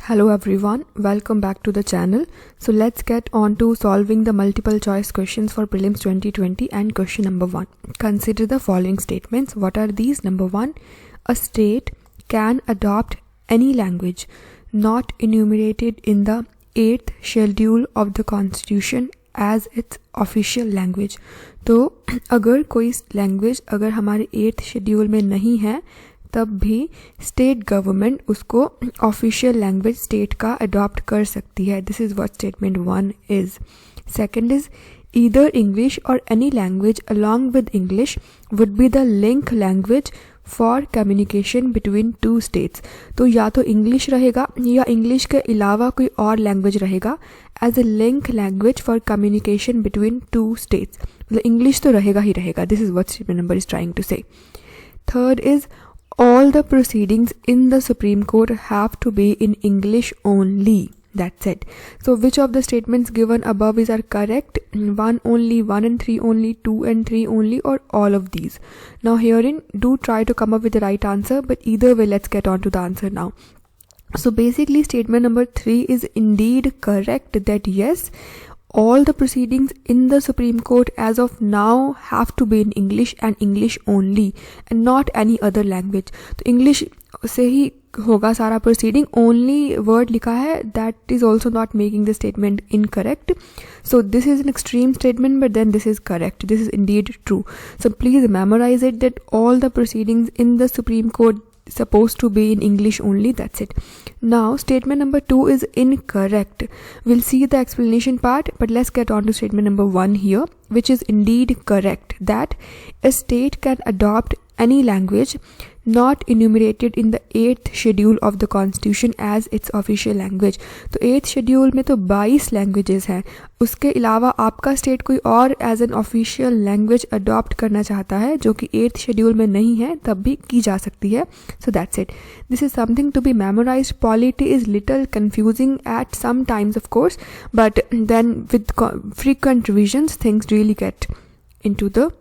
Hello everyone, welcome back to the channel. So let's get on to solving the multiple choice questions for prelims 2020 and question number 1. Consider the following statements. What are these? Number 1, a state can adopt any language not enumerated in the 8th schedule of the constitution as its official language. तो अगर कोई language अगर हमारे 8th schedule में नहीं है तब भी स्टेट गवर्नमेंट उसको ऑफिशियल लैंग्वेज स्टेट का अडॉप्ट कर सकती है. This is what statement 1 is. Second is either English और any language along with English would be the link language for communication between two states. तो या तो इंग्लिश रहेगा या इंग्लिश के अलावा कोई और लैंग्वेज रहेगा as a link language for communication between two states. मतलब इंग्लिश तो रहेगा ही रहेगा. This is what statement number is trying to say. Third is all the proceedings in the Supreme Court have to be in English only. That's it. So which of the statements given above are correct? 1 only, 1 and 3 only, 2 and 3 only, or all of these? Now herein, do try to come up with the right answer, but either way, let's get on to the answer now. So basically statement number 3 is indeed correct, that yes, all the proceedings in the Supreme Court as of now have to be in English and English only and not any other language. तो English से ही होगा सारा proceeding. Only word लिखा है, that is also not making the statement incorrect. So this is an extreme statement, but then this is correct. This is indeed true. So please memorize it that all the proceedings in the Supreme Court supposed to be in English only. That's it. Now statement number 2 is incorrect. We'll see the explanation part, but let's get on to statement number 1 here, which is indeed correct, that a state can adopt any language not enumerated in the 8th schedule of the constitution as its official language. तो 8th schedule में तो 22 languages हैं. उसके अलावा आपका state कोई और as an official language adopt करना चाहता है जो कि 8th शेड्यूल में नहीं है तब भी की जा सकती है. So that's it. This is something to be memorised. Polity is little confusing at some times of course, but then with frequent revisions things really get into the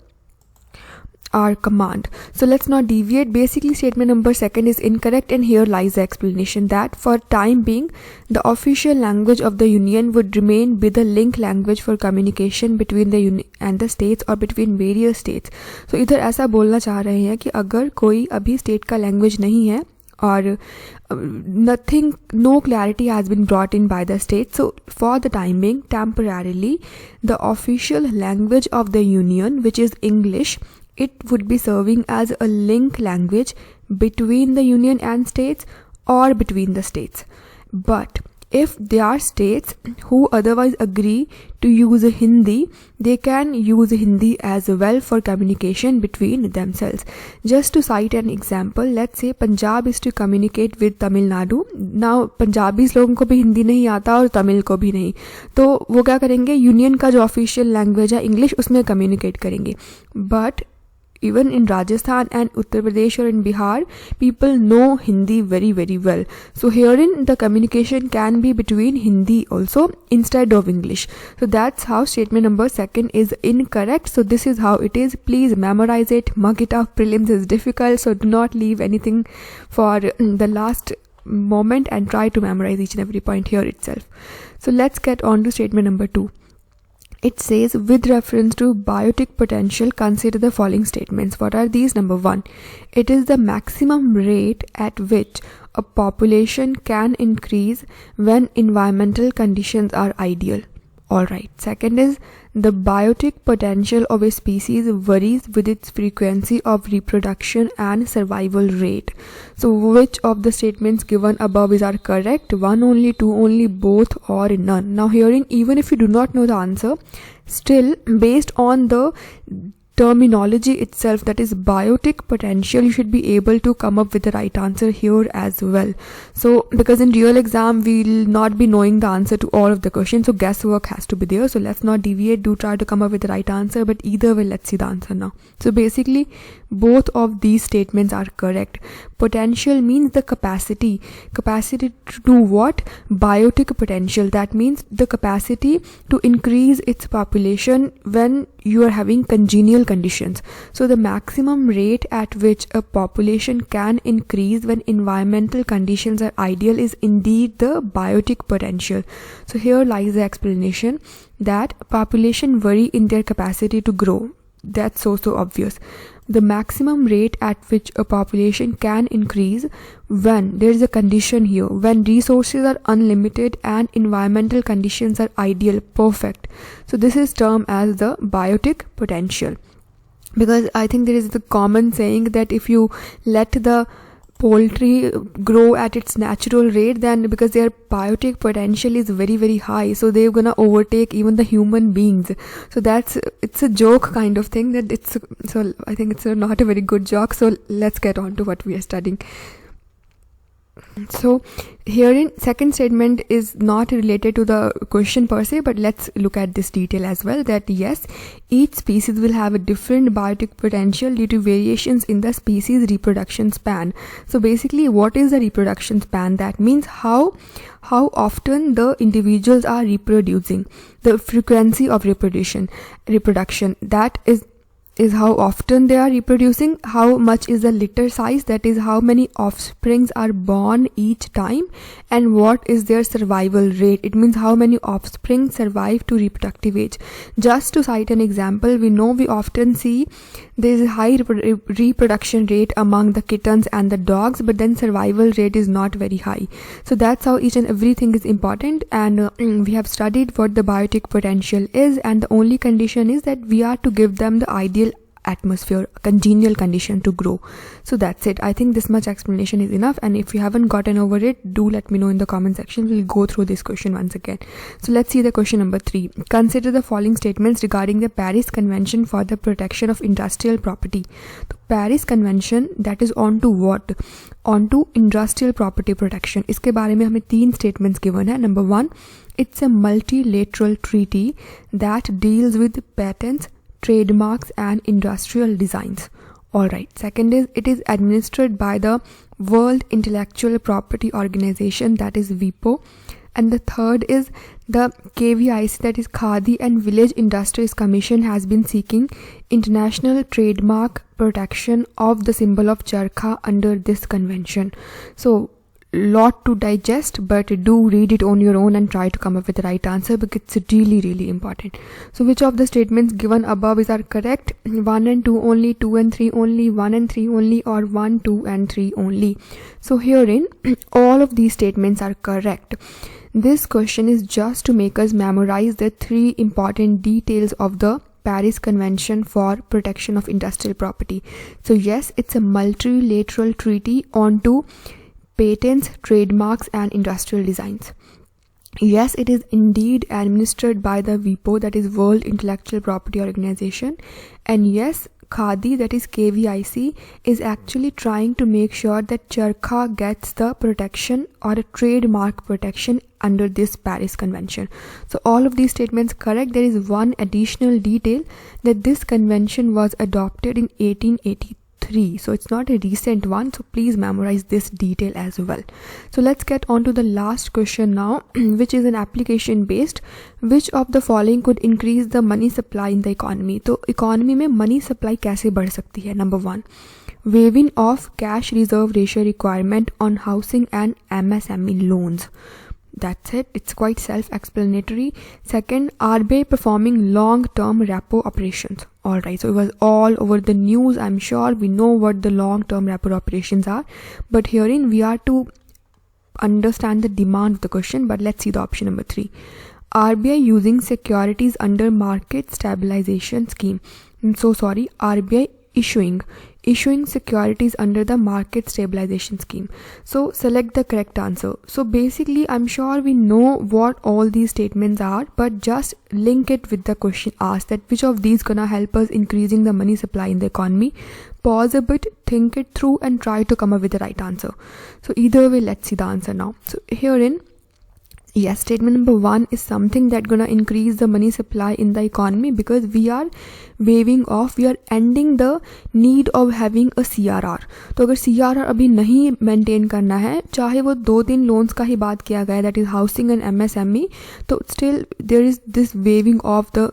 our command. So let's not deviate. Basically statement number 2 is incorrect, and here lies the explanation that for time being the official language of the union would remain be the link language for communication between the union and the states or between various states. So इधर ऐसा बोलना चाह रहे हैं कि अगर कोई अभी स्टेट का लैंग्वेज नहीं है और no clarity has been brought in by the state, so for the time being temporarily the official language of the union, which is English, it would be serving as a link language between the union and states or between the states. But if there are states who otherwise agree to use Hindi, they can use Hindi as well for communication between themselves. Just to cite an example, let's say Punjab is to communicate with Tamil Nadu. Now Punjabis लोगों को भी हिंदी नहीं आता और तमिल को भी नहीं, तो वो क्या करेंगे, यूनियन का जो ऑफिशियल लैंग्वेज है इंग्लिश उसमें कम्युनिकेट करेंगे. But even in Rajasthan and Uttar Pradesh or in Bihar, people know Hindi very very well. So herein the communication can be between Hindi also instead of English. So that's how statement number 2 is incorrect. So this is how it is. Please memorize it. Mug it up. Prelims is difficult, so do not leave anything for the last moment and try to memorize each and every point here itself. So let's get on to statement number 2. It says, with reference to biotic potential, consider the following statements. What are these? Number 1, it is the maximum rate at which a population can increase when environmental conditions are ideal. Alright. Second is, the biotic potential of a species varies with its frequency of reproduction and survival rate. So which of the statements given above are correct? 1 only, 2 only, both, or none? Now herein, even if you do not know the answer, still based on the terminology itself, that is biotic potential, you should be able to come up with the right answer here as well. So because in real exam we will not be knowing the answer to all of the questions, so guesswork has to be there. So let's not deviate. Do try to come up with the right answer, but either way, let's see the answer now. So basically both of these statements are correct. Potential means the capacity to do what? Biotic potential. That means the capacity to increase its population when you are having congenial conditions. So the maximum rate at which a population can increase when environmental conditions are ideal is indeed the biotic potential. So here lies the explanation that population vary in their capacity to grow. That's so obvious. The maximum rate at which a population can increase when there is a condition here, when resources are unlimited and environmental conditions are ideal, perfect. So this is termed as the biotic potential, because I think there is the common saying that if you let the poultry grow at its natural rate, then because their biotic potential is very high, so they're gonna overtake even the human beings. So it's a joke kind of thing, that it's, so I think it's not a very good joke. So let's get on to what we are studying. So herein, second statement is not related to the question per se, but let's look at this detail as well, that yes, each species will have a different biotic potential due to variations in the species reproduction span. So basically, what is the reproduction span? That means how often the individuals are reproducing, the frequency of reproduction. That is how often they are reproducing. How much is the litter size, that is how many offsprings are born each time, and what is their survival rate, it means how many offspring survive to reproductive age. Just to cite an example, we know we often see there is a high reproduction rate among the kittens and the dogs, but then survival rate is not very high. So that's how each and everything is important, and we have studied what the biotic potential is, and the only condition is that we are to give them the ideal atmosphere, congenial condition to grow. So that's it. I think this much explanation is enough, and if you haven't gotten over it, do let me know in the comment section. We'll go through this question once again. So let's see the question number 3. Consider the following statements regarding the Paris Convention for the Protection of Industrial Property. The Paris Convention, that is on to what? On to industrial property protection. इसके बारे में हमें 3 statements given है. Number 1, it's a multilateral treaty that deals with patents, trademarks and industrial designs. Alright. Second is, it is administered by the World Intellectual Property Organization, that is WIPO. And the third is the KVIC, that is Khadi and Village Industries Commission, has been seeking international trademark protection of the symbol of charkha under this convention. So lot to digest, but do read it on your own and try to come up with the right answer, because it's really important. So which of the statements given above are correct? 1 and 2 only, 2 and 3 only, 1 and 3 only, or 1, 2 and 3 only? So herein, all of these statements are correct. This question is just to make us memorize the 3 important details of the Paris Convention for Protection of Industrial Property. So yes, it's a multilateral treaty on to patents, trademarks and industrial designs. Yes, it is indeed administered by the WIPO, that is World Intellectual Property Organization. And yes, Khadi, that is KVIC, is actually trying to make sure that charkha gets the protection or a trademark protection under this Paris Convention. So all of these statements correct. There is one additional detail, that this convention was adopted in 1883. So it's not a recent one, so please memorize this detail as well. So let's get on to the last question now, which is an application based. Which of the following could increase the money supply in the economy? तो economy में money supply कैसे बढ़ सकती है? Number 1, waiving of cash reserve ratio requirement on housing and MSME loans. That's it. It's quite self-explanatory. Second, RBI performing long-term repo operations. Alright, so it was all over the news. I'm sure we know what the long-term repo operations are. But herein we are to understand the demand of the question. But let's see the option number 3. RBI using securities under market stabilization scheme. RBI issuing securities under the market stabilization scheme. So select the correct answer. So basically, I'm sure we know what all these statements are, but just link it with the question asked, that which of these gonna help us increasing the money supply in the economy. Pause a bit, think it through and try to come up with the right answer. So either way, let's see the answer now. So herein, Yes, statement number 1 is something that gonna increase the money supply in the economy because we are ending the need of having a CRR. तो अगर CRR अभी नहीं maintain करना है, चाहे वो 2-3 loans का ही बात किया गया, that is housing and MSME, तो still there is this waiving of the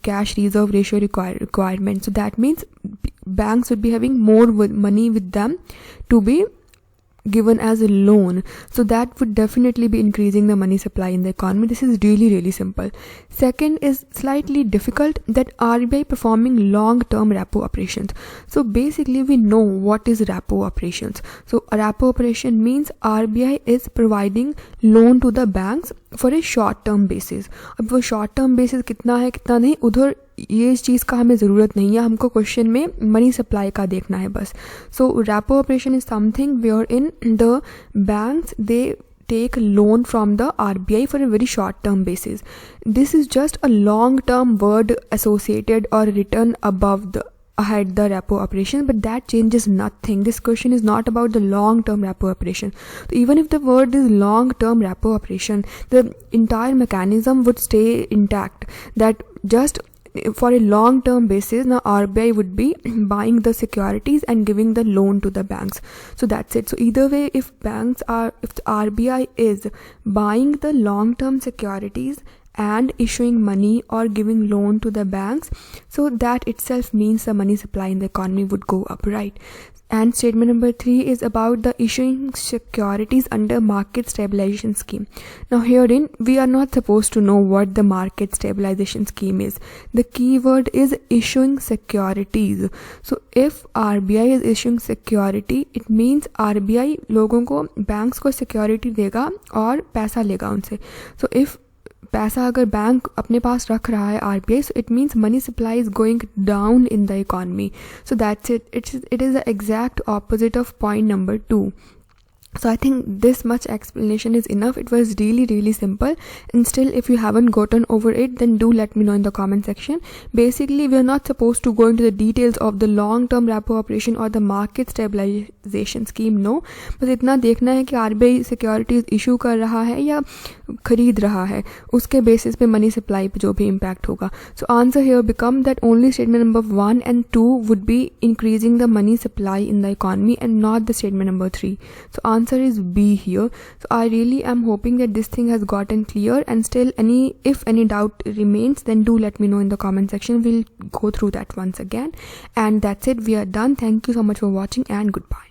cash reserve ratio requirement. So that means banks would be having more money with them to be given as a loan, so that would definitely be increasing the money supply in the economy. This is really simple. Second is slightly difficult, that RBI performing long-term repo operations. So basically we know what is repo operations. So a repo operation means RBI is providing loan to the banks for a short-term basis. अब वो short-term basis कितना है कितना नहीं, उधर ये इस चीज़ का हमें ज़रूरत नहीं है, हमको क्वेश्चन में मनी सप्लाई का देखना है बस. So repo operation is something where in the banks they take loan from the RBI for a very short term basis. This is just a long term word associated or written above the ahead the repo operation, but that changes nothing. This question is not about the long term repo operation. So even if the word is long term repo operation, the entire mechanism would stay intact, that just for a long term basis now RBI would be buying the securities and giving the loan to the banks. So that's it. So either way, if the RBI is buying the long term securities and issuing money or giving loan to the banks, so that itself means the money supply in the economy would go up, right? And statement number 3 is about the issuing securities under market stabilization scheme. Now herein we are not supposed to know what the market stabilization scheme is. The keyword is issuing securities. So if RBI is issuing security, it means RBI लोगों को banks को security देगा और पैसा लेगा उनसे. So if पैसा अगर बैंक अपने पास रख रहा है RBI, so it means money supply is going down in the economy. So that's it. It is the exact opposite of point number 2. So I think this much explanation is enough. It was really simple, and still if you haven't gotten over it, then do let me know in the comment section. Basically we are not supposed to go into the details of the long term repo operation or the market stabilization scheme, no. बस इतना देखना है कि RBI securities issue कर रहा है या खरीद रहा है, उसके बेसिस पे मनी सप्लाई पे जो भी इम्पैक्ट होगा. So answer here become that only statement number 1 and 2 would be increasing the money supply in the economy and not the statement number 3. So answer is B here. So I really am hoping that this thing has gotten clear, and still if any doubt remains, then do let me know in the comment section. We'll go through that once again, and that's it. We are done. Thank you so much for watching, and goodbye.